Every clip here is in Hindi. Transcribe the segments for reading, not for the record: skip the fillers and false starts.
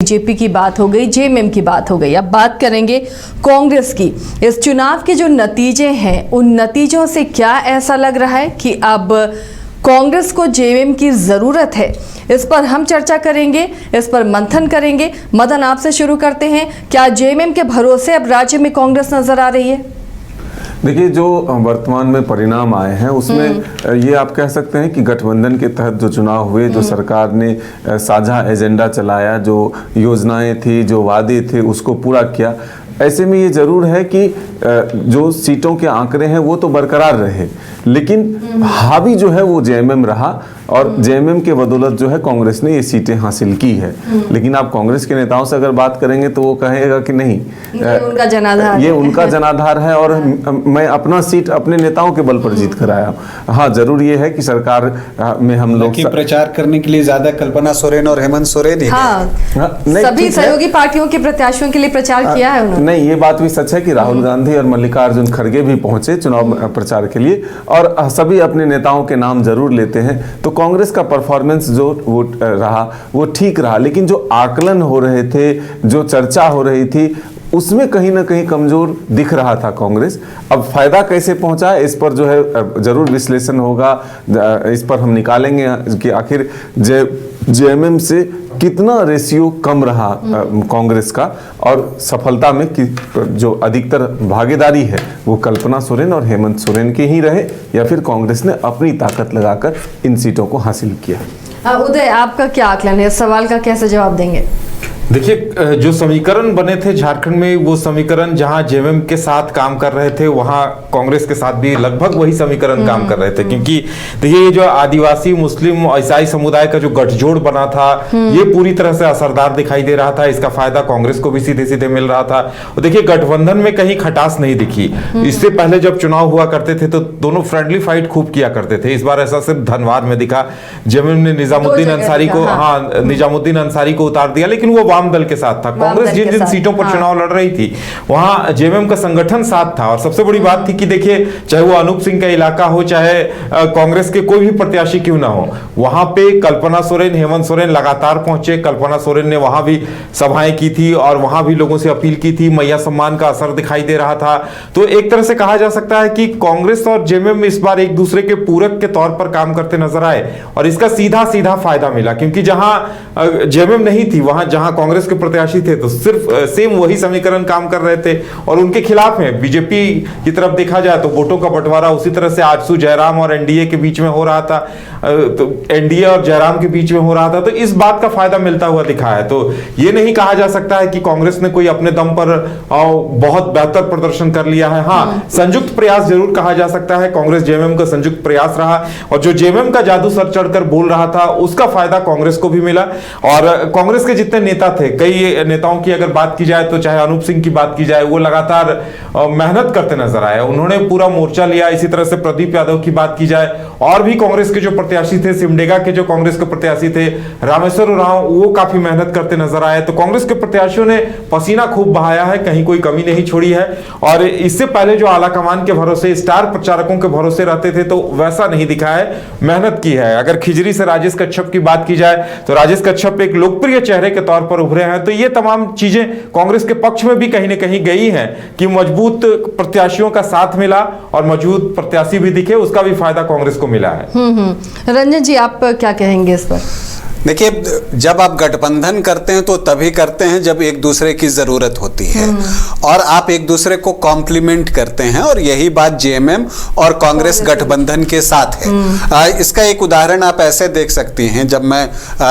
बीजेपी की बात हो गई, जेएमएम की बात हो गई। अब बात करेंगे कांग्रेस की। इस चुनाव के जो नतीजे हैं, उन नतीजों से क्या ऐसा लग रहा है कि अब कांग्रेस को जेएमएम की जरूरत है? इस पर हम चर्चा करेंगे, इस पर मंथन करेंगे। मदन, आपसे शुरू करते हैं। क्या जेएमएम के भरोसे अब राज्य में कांग्रेस नजर आ रही है? देखिए, जो वर्तमान में परिणाम आए हैं उसमें ये आप कह सकते हैं कि गठबंधन के तहत जो चुनाव हुए, जो सरकार ने साझा एजेंडा चलाया, जो योजनाएं थी, जो वादे थे, उसको पूरा किया। ऐसे में ये जरूर है कि जो सीटों के आंकड़े हैं वो तो बरकरार रहे, लेकिन हावी जो है वो जेएमएम रहा और जेएमएम के बदौलत जो है कांग्रेस ने ये सीटें हासिल की है। लेकिन आप कांग्रेस के नेताओं से अगर बात करेंगे तो वो कहेगा कि नहीं, ये उनका जनाधार है और मैं अपना सीट अपने नेताओं के बल पर जीत कर आया हूँ। हाँ, जरूर ये है कि सरकार में हम लोग प्रचार करने के लिए ज्यादा कल्पना सोरेन और हेमंत सोरेन ही सभी सहयोगी पार्टियों के प्रत्याशियों के लिए प्रचार किया है उन्होंने। नहीं, ये बात भी सच है कि राहुल गांधी और मल्लिकार्जुन खड़गे भी पहुंचे चुनाव प्रचार के लिए और सभी अपने नेताओं के नाम जरूर लेते हैं। तो कांग्रेस का परफॉर्मेंस जो वो रहा वो ठीक रहा, लेकिन जो आकलन हो रहे थे, जो चर्चा हो रही थी, उसमें कहीं ना कहीं कमजोर दिख रहा था कांग्रेस। अब फायदा कैसे पहुंचा है, इस पर जो है जरूर विश्लेषण होगा। इस पर हम निकालेंगे कि आखिर जेएमएम से कितना रेशियो कम रहा कांग्रेस का और सफलता में जो अधिकतर भागीदारी है वो कल्पना सोरेन और हेमंत सोरेन के ही रहे या फिर कांग्रेस ने अपनी ताकत लगाकर इन सीटों को हासिल किया। उदय, आपका क्या आकलन है? इस सवाल का कैसे जवाब देंगे? देखिए, जो समीकरण बने थे झारखंड में, वो समीकरण जहां जेएमएम के साथ काम कर रहे थे वहां कांग्रेस के साथ भी लगभग वही समीकरण काम कर रहे थे। क्योंकि देखिए, ये जो आदिवासी मुस्लिम ईसाई समुदाय का जो गठजोड़ बना था, ये पूरी तरह से असरदार दिखाई दे रहा था। इसका फायदा कांग्रेस को भी सीधे सीधे मिल रहा था। और देखिए, गठबंधन में कहीं खटास नहीं दिखी। इससे पहले जब चुनाव हुआ करते थे तो दोनों फ्रेंडली फाइट खूब किया करते थे। इस बार ऐसा सिर्फ धनबाद में दिखा। जेएमएम ने निजामुद्दीन अंसारी को उतार दिया, लेकिन वो वाम दल के साथ था। कांग्रेस जिन जिन सीटों पर चुनाव लड़ रही थी वहां जेएमएम का संगठन साथ था। और सबसे बड़ी बात थी कि देखिए, चाहे वो अनूप सिंह का इलाका हो, चाहे कांग्रेस के कोई भी प्रत्याशी क्यों ना हो, वहां पे कल्पना सोरेन, हेमंत सोरेन लगातार पहुंचे। कल्पना सोरेन ने वहां भी सभाएं की थी और वहां भी लोगों से अपील की थी। मैया सम्मान का असर दिखाई दे रहा था। तो एक तरह से कहा जा सकता है कि कांग्रेस और जेएमएम इस बार एक दूसरे के पूरक के तौर पर काम करते नजर आए और इसका सीधा सीधा फायदा मिला। क्योंकि जहां जेएमएम नहीं थी, वहां जहां कांग्रेस के प्रत्याशी थे तो सिर्फ सेम वही समीकरण काम कर रहे थे और उनके खिलाफ में बीजेपी की तरफ देखा जाए तो वोटों का बंटवारा उसी तरह से आजसू जयराम और एनडीए के बीच में हो रहा था। तो एनडीए और जयराम के बीच में हो रहा था, तो इस बात का फायदा मिलता हुआ दिखा है। तो ये नहीं कहा जा सकता है कि कांग्रेस ने कोई अपने दम पर बहुत बेहतर प्रदर्शन कर लिया है। हाँ, संयुक्त प्रयास जरूर कहा जा सकता है। कांग्रेस जेएमएम का संयुक्त प्रयास रहा और जो जेएमएम का जादू सर चढ़कर बोल रहा था उसका फायदा कांग्रेस को भी मिला। और कांग्रेस के जितने नेता थे, कई नेताओं की अगर बात की जाए तो चाहे अनूप सिंह की बात की जाए, वो लगातार मेहनत करते नजर आए, उन्होंने पूरा मोर्चा लिया। इसी तरह से प्रदीप यादव की बात की जाए, और भी कांग्रेस के जो प्रत्याशी थे, सिमडेगा के जो कांग्रेस के प्रत्याशी थे रामेश्वर उरांव, वो काफी मेहनत करते नजर आए। तो कांग्रेस के प्रत्याशियों ने पसीना खूब बहाया है, कहीं कोई कमी नहीं छोड़ी है। और इससे पहले जो आला कमान के भरोसे, स्टार प्रचारकों के भरोसे रहते थे, तो वैसा नहीं दिखा है, मेहनत की है। अगर खिजरी से राजेश कच्छप की बात की जाए तो राजेश कच्छप एक लोकप्रिय चेहरे के तौर पर उभरे हैं। तो ये तमाम चीजें कांग्रेस के पक्ष में भी कहीं ना कहीं गई हैं कि मजबूत प्रत्याशियों का साथ मिला और मजबूत प्रत्याशी भी दिखे, उसका भी फायदा कांग्रेस को मिला है। रंजन जी, आप क्या कहेंगे इस पर? देखिए, जब आप गठबंधन करते हैं तो तभी करते हैं जब एक दूसरे की जरूरत होती है और आप एक दूसरे को कॉम्प्लीमेंट करते हैं, और यही बात जेएमएम और कांग्रेस गठबंधन के साथ है। इसका एक उदाहरण आप ऐसे देख सकती हैं। जब मैं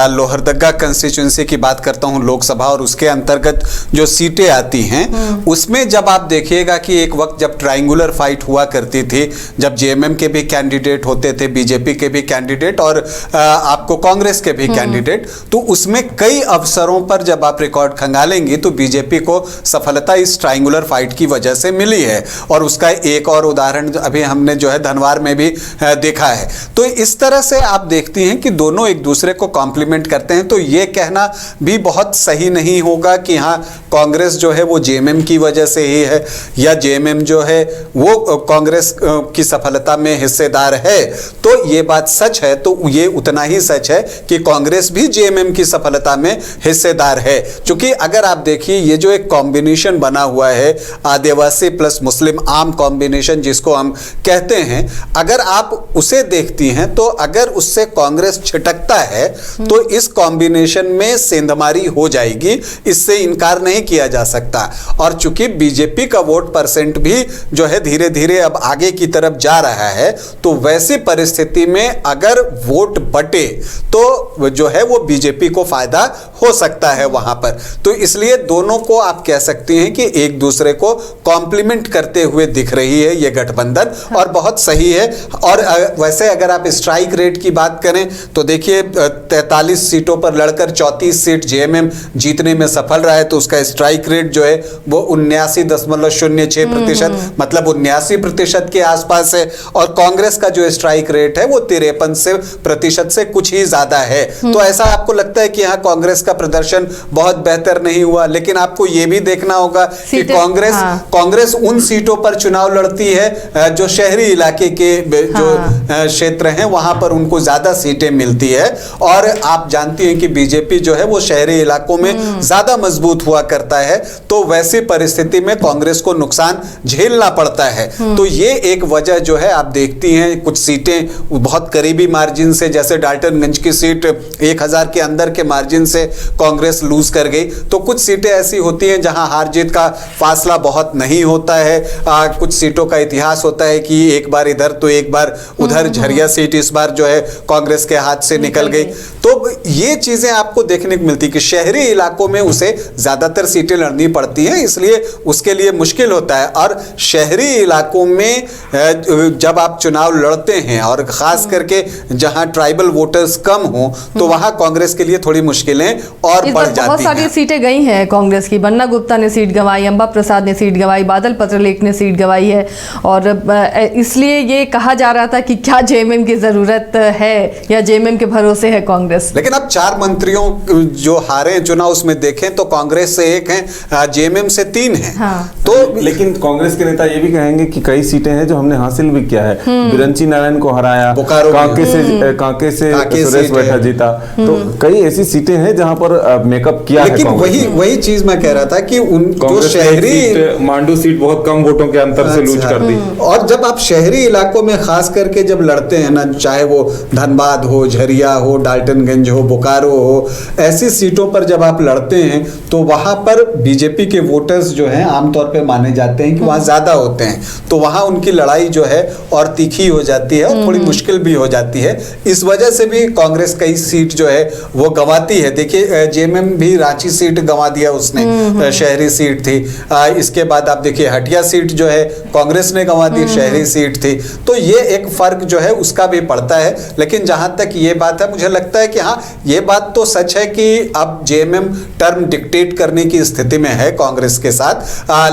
लोहरदगा कंस्टिट्यूंसी की बात करता हूं, लोकसभा, और उसके अंतर्गत जो सीटें आती हैं, उसमें जब आप देखिएगा कि एक वक्त जब ट्रायंगुलर फाइट हुआ करती थी, जब जेएमएम के भी कैंडिडेट होते थे, बीजेपी के भी कैंडिडेट और आपको कांग्रेस के भी कैंडिडेट, तो उसमें कई अवसरों पर जब आप रिकॉर्ड खंगालेंगे तो बीजेपी को सफलता इस ट्रायंगुलर फाइट की वजह से मिली है। और उसका एक और उदाहरण अभी हमने जो है धनवार में भी देखा है। तो इस तरह से आप देखती हैं कि दोनों एक दूसरे को कॉम्प्लीमेंट करते हैं। तो ये कहना भी बहुत सही नहीं होगा कि हाँ, कांग्रेस जो है वो जेएमएम की वजह से ही है या जेएमएम जो है वो कांग्रेस की सफलता में हिस्सेदार है। तो ये बात सच है, तो ये उतना ही सच है कि कांग्रेस कांग्रेस भी जेएमएम की सफलता में हिस्सेदार है। क्योंकि अगर आप देखिए ये जो एक कॉम्बिनेशन बना हुआ है आदिवासी प्लस मुस्लिम आम कॉम्बिनेशन जिसको हम कहते हैं, अगर आप उसे देखती हैं तो अगर उससे कांग्रेस छिटकता है तो इस कॉम्बिनेशन में सेंधमारी हो जाएगी, इससे इनकार नहीं किया जा सकता। और चूंकि बीजेपी का वोट परसेंट भी जो है धीरे धीरे अब आगे की तरफ जा रहा है, तो वैसी परिस्थिति में अगर वोट बटे तो जो है वो बीजेपी को फायदा हो सकता है वहां पर। तो इसलिए दोनों को आप कह सकती हैं कि एक दूसरे को कॉम्प्लीमेंट करते हुए दिख रही है ये गठबंधन, और बहुत सही है। और वैसे अगर आप स्ट्राइक रेट की बात करें तो देखिए 43 सीटों पर लड़कर 34 सीट जेएमएम जीतने में सफल रहा है, तो उसका स्ट्राइक रेट जो है वो 79.06%, मतलब 79% के आसपास है। और कांग्रेस का जो स्ट्राइक रेट है वो 53% से कुछ ही ज्यादा है। तो ऐसा आपको लगता है कि यहाँ कांग्रेस का प्रदर्शन बहुत बेहतर नहीं हुआ, लेकिन आपको ये भी देखना होगा कि कांग्रेस उन सीटों पर चुनाव लड़ती है जो शहरी इलाके के जो क्षेत्र हैं वहां पर उनको ज्यादा सीटें मिलती है। और आप जानती हैं कि बीजेपी जो है वो शहरी इलाकों में ज्यादा मजबूत हुआ करता है, तो वैसी परिस्थिति में कांग्रेस को नुकसान झेलना पड़ता है। तो ये एक वजह जो है आप देखती हैं, कुछ सीटें बहुत करीबी मार्जिन से, जैसे डाल्टनगंज की सीट 1000 के अंदर के मार्जिन से कांग्रेस लूज कर गई। तो कुछ सीटें ऐसी होती हैं जहां हार जीत का फासला बहुत नहीं होता है। कुछ सीटों का इतिहास होता है कि एक बार इधर तो एक बार उधर। झरिया सीट इस बार जो है कांग्रेस के हाथ से निकल गई। तो ये चीजें आपको देखने को मिलती कि शहरी इलाकों में उसे ज्यादातर सीटें लड़नी पड़ती हैं, इसलिए उसके लिए मुश्किल होता है। और शहरी इलाकों में जब आप चुनाव लड़ते हैं और खास करके जहां ट्राइबल वोटर्स कम हो, तो वहां कांग्रेस के लिए थोड़ी मुश्किलें और बढ़ जाती हैं। बहुत सारी सीटें गई हैं कांग्रेस की। बन्ना गुप्ता ने सीट गंवाई, अंबा प्रसाद ने सीट गंवाई, बादल पत्रलेख ने सीट गंवाई है। और इसलिए ये कहा जा रहा था कि क्या जेएमएम की जरूरत है या जेएमएम के भरोसे है कांग्रेस। लेकिन अब 4 मंत्रियों जो हारे चुनाव उसमें देखें तो कांग्रेस से 1 है, जेएमएम से 3 है। तो लेकिन कांग्रेस के नेता ये भी कहेंगे कि कई सीटें हैं जो हमने हासिल भी किया है। बिरंची नारायण को हराया, कांके से सुरेश बैठा जीता। तो कई ऐसी सीटें हैं जहां पर मेकअप किया है। लेकिन वही चीज मैं कह रहा था कि उन जो शहरी मांडू सीट बहुत कम वोटों के अंतर से लूज कर दी। और जब आप शहरी इलाकों में खास करके जब लड़ते हैं ना, चाहे वो धनबाद हो, झरिया हो, डाल्टनगंज हो, बोकारो हो, ऐसी सीटों पर जब आप लड़ते हैं तो वहां पर बीजेपी के वोटर्स जो हैं आमतौर पे माने जाते हैं कि वहां ज्यादा होते हैं, तो वहां उनकी लड़ाई जो है और तीखी हो जाती है और थोड़ी मुश्किल भी हो जाती है। इस वजह से भी कांग्रेस कई सीट जो है वो गंवाती है। देखिए जेएमएम भी रांची सीट गंवा दिया उसने, शहरी सीट थी। इसके बाद आप देखिए हटिया सीट जो है कांग्रेस ने गंवा दी, शहरी सीट थी। तो ये एक फर्क जो है उसका भी पड़ता है। लेकिन जहां तक ये बात है, मुझे लगता है कि हाँ, ये बात तो सच है कि अब जेएमएम टर्म डिक्टेट करने की स्थिति में है कांग्रेस के साथ।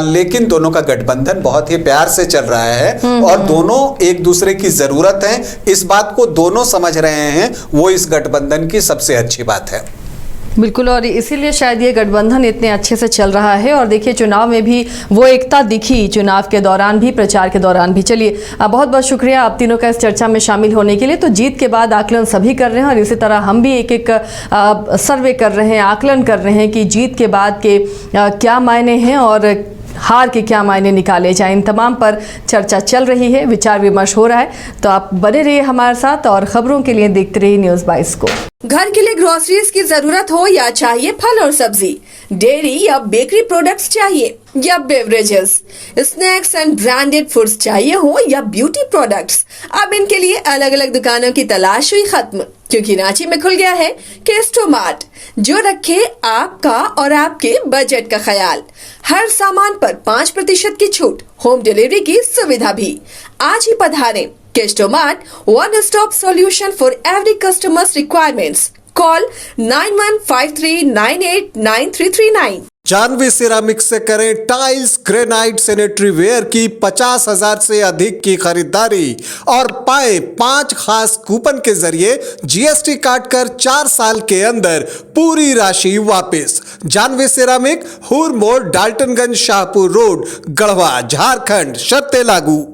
लेकिन दोनों का गठबंधन बहुत ही प्यार से चल रहा है और दोनों एक दूसरे की जरूरत है, इस बात को दोनों समझ रहे हैं। वो इस गठबंधन की सबसे अच्छी बात है। बिल्कुल, और इसीलिए शायद ये गठबंधन इतने अच्छे से चल रहा है। और देखिए चुनाव में भी वो एकता दिखी, चुनाव के दौरान भी, प्रचार के दौरान भी। चलिए बहुत बहुत शुक्रिया आप तीनों का इस चर्चा में शामिल होने के लिए। तो जीत के बाद आकलन सभी कर रहे हैं और इसी तरह हम भी एक एक सर्वे कर रहे हैं, आकलन कर रहे हैं कि जीत के बाद के क्या मायने हैं और हार के क्या मायने निकाले जाए। इन तमाम पर चर्चा चल रही है, विचार विमर्श हो रहा है। तो आप बने रहिए हमारे साथ और खबरों के लिए देखते रहिए न्यूज़ 22 को। घर के लिए ग्रोसरीज की जरूरत हो या चाहिए फल और सब्जी, डेयरी या बेकरी प्रोडक्ट्स चाहिए या beverages, snacks and branded foods चाहिए हो या ब्यूटी प्रोडक्ट्स, अब इनके लिए अलग अलग दुकानों की तलाश हुई खत्म, क्योंकि रांची में खुल गया है केस्टोमार्ट, जो रखे आपका और आपके बजट का ख्याल। हर सामान पर 5% की छूट, होम डिलीवरी की सुविधा भी। आज ही पधारें Kestomart, one stop solution for every customers requirements. Call 9153989339। Janvi ceramics से करें टाइल्स, ग्रेनाइट, सैनिटरी वेयर की 50,000 से अधिक की खरीदारी और पाए 5 खास कूपन के जरिए जीएसटी काट कर 4 साल के अंदर पूरी राशि वापस। जानवी सिरामिक, हुर मोड़, डाल्टनगंज, शाहपुर रोड, गढ़वा, झारखंड। शर्तें लागू।